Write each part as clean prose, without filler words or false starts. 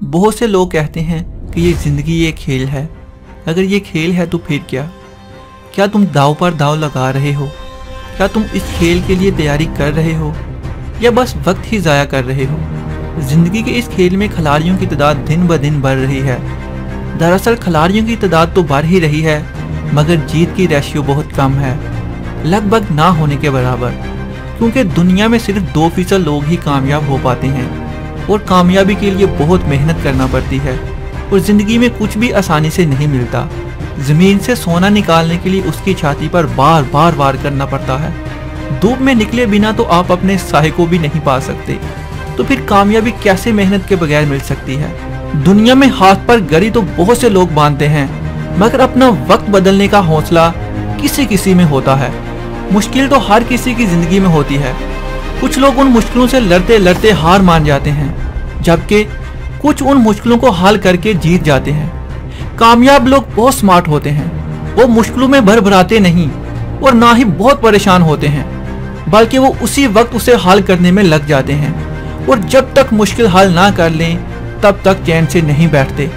बहुत से लोग कहते हैं कि ये ज़िंदगी एक खेल है। अगर ये खेल है तो फिर क्या तुम दाव पर दाव लगा रहे हो? क्या तुम इस खेल के लिए तैयारी कर रहे हो या बस वक्त ही ज़ाया कर रहे हो? ज़िंदगी के इस खेल में खिलाड़ियों की तादाद दिन ब दिन बढ़ रही है। दरअसल खिलाड़ियों की तादाद तो बढ़ ही रही है, मगर जीत की रेशियो बहुत कम है, लगभग ना होने के बराबर। क्योंकि दुनिया में सिर्फ 2% लोग ही कामयाब हो पाते हैं और कामयाबी के लिए बहुत मेहनत करना पड़ती है। और ज़िंदगी में कुछ भी आसानी से नहीं मिलता। ज़मीन से सोना निकालने के लिए उसकी छाती पर बार बार वार करना पड़ता है। धूप में निकले बिना तो आप अपने साहे को भी नहीं पा सकते, तो फिर कामयाबी कैसे मेहनत के बगैर मिल सकती है? दुनिया में हाथ पर गरी तो बहुत से लोग बांधते हैं, मगर अपना वक्त बदलने का हौसला किसी किसी में होता है। मुश्किल तो हर किसी की जिंदगी में होती है। कुछ लोग उन मुश्किलों से लड़ते लड़ते हार मान जाते हैं, जबकि कुछ उन मुश्किलों को हल करके जीत जाते हैं। कामयाब लोग बहुत स्मार्ट होते हैं। वो मुश्किलों में भरभराते नहीं और ना ही बहुत परेशान होते हैं, बल्कि वो उसी वक्त उसे हल करने में लग जाते हैं। और जब तक मुश्किल हल ना कर लें तब तक चैन से नहीं बैठते।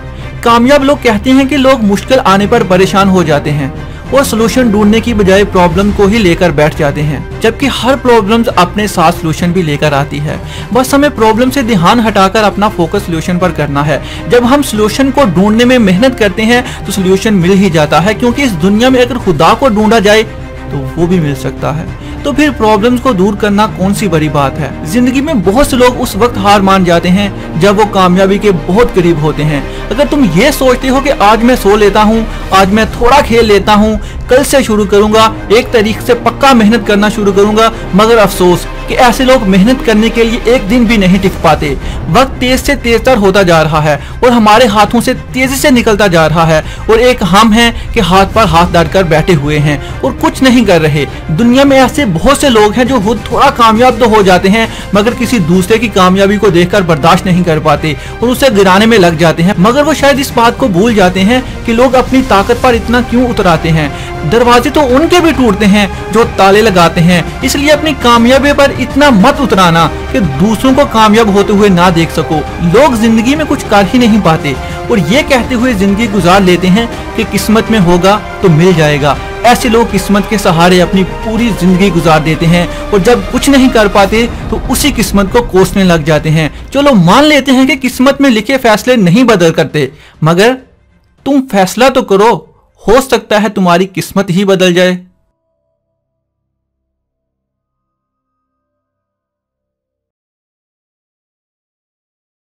कामयाब लोग कहते हैं कि लोग मुश्किल आने पर परेशान हो जाते हैं और सलूशन ढूंढने की बजाय प्रॉब्लम को ही लेकर बैठ जाते हैं, जबकि हर प्रॉब्लम अपने साथ सलूशन भी लेकर आती है। बस हमें प्रॉब्लम से ध्यान हटाकर अपना फोकस सलूशन पर करना है। जब हम सलूशन को ढूंढने में मेहनत करते हैं तो सलूशन मिल ही जाता है, क्योंकि इस दुनिया में अगर खुदा को ढूंढा जाए तो वो भी मिल सकता है। तो फिर प्रॉब्लम्स को दूर करना कौन सी बड़ी बात है? जिंदगी में बहुत से लोग उस वक्त हार मान जाते हैं जब वो कामयाबी के बहुत करीब होते हैं। अगर तुम ये सोचते हो कि आज मैं सो लेता हूँ, आज मैं थोड़ा खेल लेता हूँ, कल से शुरू करूंगा, एक तरीके से पक्का मेहनत करना शुरू करूंगा, मगर अफसोस कि ऐसे लोग मेहनत करने के लिए एक दिन भी नहीं टिक पाते। वक्त तेज से तेजतर होता जा रहा है और हमारे हाथों से तेजी से निकलता जा रहा है, और एक हम हैं कि हाथ पर हाथ डालकर बैठे हुए हैं और कुछ नहीं कर रहे। दुनिया में ऐसे बहुत से लोग हैं जो खुद थोड़ा कामयाब तो हो जाते हैं, मगर किसी दूसरे की कामयाबी को देखकर बर्दाश्त नहीं कर पाते और उसे गिराने में लग जाते हैं। मगर वो शायद इस बात को भूल जाते हैं कि लोग अपनी ताकत पर इतना क्यों उतराते हैं। दरवाजे तो उनके भी टूटते हैं जो ताले लगाते हैं। इसलिए अपनी कामयाबी पर इतना मत उतराना कि दूसरों को कामयाब होते हुए ना देख सको। लोग जिंदगी में कुछ कर ही नहीं पाते और ये कहते हुए जिंदगी गुजार लेते हैं कि किस्मत में होगा तो मिल जाएगा। ऐसे लोग किस्मत के सहारे अपनी पूरी जिंदगी गुजार देते हैं और जब कुछ नहीं कर पाते तो उसी किस्मत को कोसने लग जाते हैं। चलो मान लेते हैं कि किस्मत में लिखे फैसले नहीं बदल करते, मगर तुम फैसला तो करो, हो सकता है तुम्हारी किस्मत ही बदल जाए।